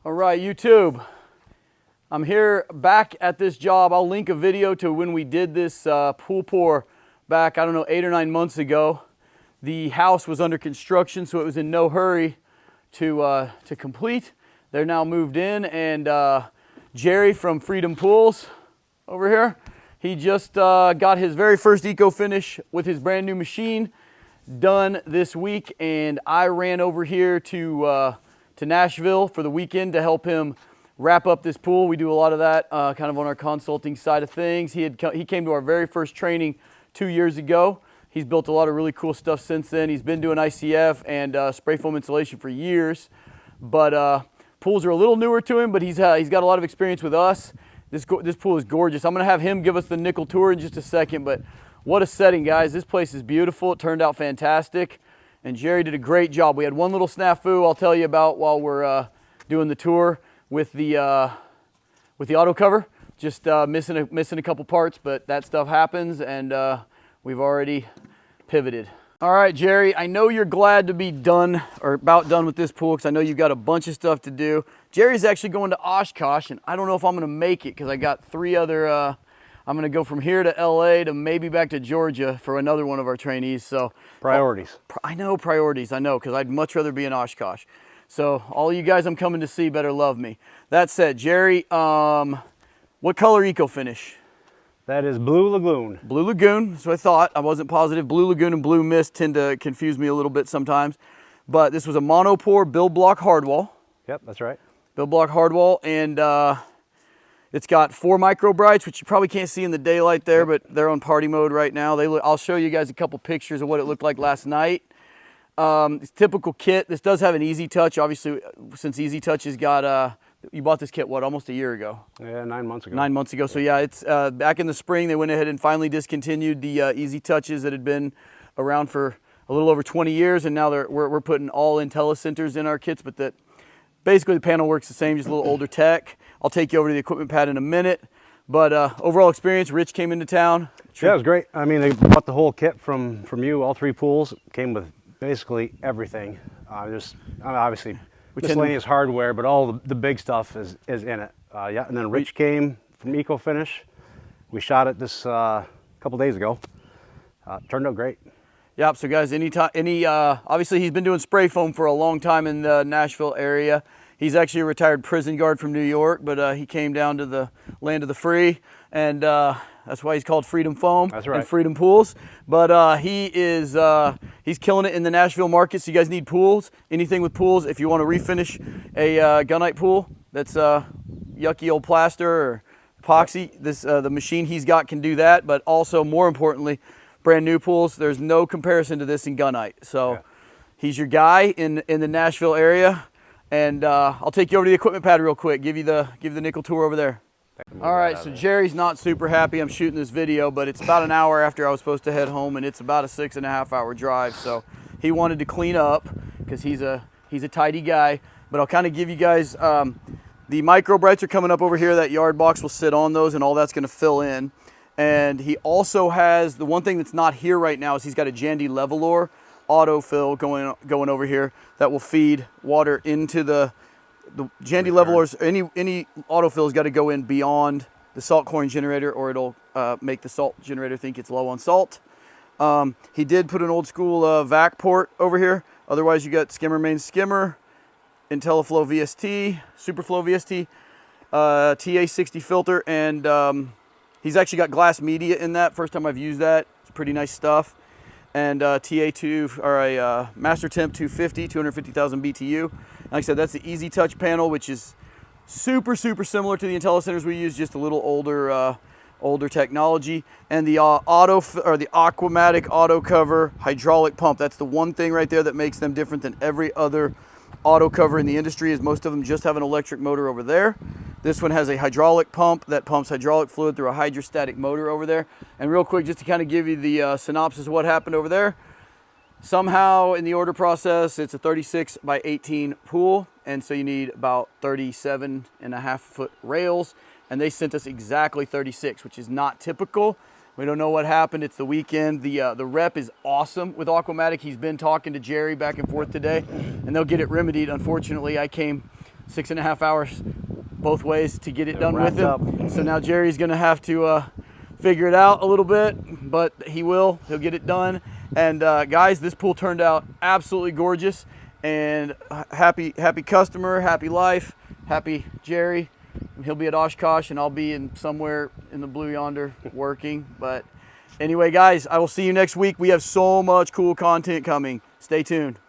All right, YouTube. I'm here back at this job. I'll link a video to when we did this pool pour back, I don't know, 8 or 9 months ago. The house was under construction, so it was in no hurry to complete. They're now moved in, and Gerry from Freedom Pools over here, he just got his very first eco finish with his brand new machine done this week, and I ran over here to Nashville for the weekend to help him wrap up this pool. We do a lot of that kind of on our consulting side of things. He came to our very first training 2 years ago. He's built a lot of really cool stuff since then. He's been doing ICF and spray foam insulation for years, but pools are a little newer to him, but he's got a lot of experience with us. This pool is gorgeous. I'm gonna have him give us the nickel tour in just a second, but what a setting, guys. This place is beautiful. It turned out fantastic. And Gerry did a great job. We had one little snafu I'll tell you about while we're doing the tour with the auto cover. Just missing a couple parts, but that stuff happens, and we've already pivoted. All right, Gerry, I know you're glad to be done or about done with this pool because I know you've got a bunch of stuff to do. Gerry's actually going to Oshkosh, and I don't know if I'm going to make it because I got 3 other I'm going to go from here to LA to maybe back to Georgia for another one of our trainees. So priorities. I know priorities. I know, because I'd much rather be in Oshkosh. So all you guys I'm coming to see better love me. That said, Gerry, what color eco finish? That is Blue Lagoon. Blue Lagoon. That's what I thought. I wasn't positive. Blue Lagoon and Blue Mist tend to confuse me a little bit sometimes. But this was a Monopour build block hardwall. Yep, that's right. Build block hardwall, and it's got 4 micro brights, which you probably can't see in the daylight there, but they're on party mode right now. I'll show you guys a couple pictures of what it looked like last night. It's typical kit. This does have an Easy Touch, obviously, since Easy Touch has got, you bought this kit, what, almost a year ago? Yeah, 9 months ago. 9 months ago. So yeah, it's back in the spring, they went ahead and finally discontinued the Easy Touches that had been around for a little over 20 years, and now we're putting all IntelliCenters in our kits, but basically the panel works the same, just a little older tech. I'll take you over to the equipment pad in a minute, but overall experience, Rich came into town. Yeah, it was great. I mean, they bought the whole kit from you, all 3 pools, came with basically everything. Obviously miscellaneous hardware, but all the big stuff is in it. Yeah, and then Rich came from Eco Finish. We shot it this couple days ago. Turned out great. Yep. So guys, obviously he's been doing spray foam for a long time in the Nashville area. He's actually a retired prison guard from New York, but he came down to the land of the free, and that's why he's called Freedom Foam. That's right. And Freedom Pools. But he's killing it in the Nashville market. So you guys need pools, anything with pools. If you want to refinish a gunite pool that's yucky old plaster or epoxy, the machine he's got can do that. But also, more importantly, brand new pools. There's no comparison to this in gunite. So yeah. He's your guy in the Nashville area. And I'll take you over to the equipment pad real quick, give you the nickel tour over there. All right, so Gerry's not super happy I'm shooting this video, but it's about an hour after I was supposed to head home, and it's about a 6.5 hour drive. So he wanted to clean up because he's a tidy guy. But I'll kind of give you guys, the micro brights are coming up over here. That yard box will sit on those, and all that's going to fill in. And he also has, the one thing that's not here right now is he's got a Jandy Levelor autofill going over here that will feed water into the Jandy Levelors. Any autofill's got to go in beyond the salt chlorine generator, or it'll make the salt generator think it's low on salt. He did put an old school vac port over here. Otherwise, you got skimmer main skimmer, IntelliFlow VST, Superflow VST, TA60 filter, and he's actually got glass media in that. First time I've used that. It's pretty nice stuff. And TA2 or a Master Temp 250, 250,000 BTU. Like I said, that's the Easy Touch panel, which is super similar to the IntelliCenters we use, just a little older technology. And the the Aquamatic auto cover hydraulic pump. That's the one thing right there that makes them different than every other auto cover in the industry, is most of them just have an electric motor over there. This one has a hydraulic pump that pumps hydraulic fluid through a hydrostatic motor over there. And real quick, just to kind of give you the synopsis of what happened over there. Somehow in the order process, it's a 36 by 18 pool. And so you need about 37.5 foot rails. And they sent us exactly 36, which is not typical. We don't know what happened. It's the weekend. The rep is awesome with Aquamatic. He's been talking to Gerry back and forth today, and they'll get it remedied. Unfortunately, I came 6.5 hours both ways to get it done with wrapped him. up. So now Gerry's gonna have to figure it out a little bit, but he'll get it done. And guys, this pool turned out absolutely gorgeous, and happy customer, happy life, happy Gerry. He'll be at Oshkosh and I'll be in somewhere in the blue yonder working. But anyway, guys, I will see you next week. We have so much cool content coming. Stay tuned.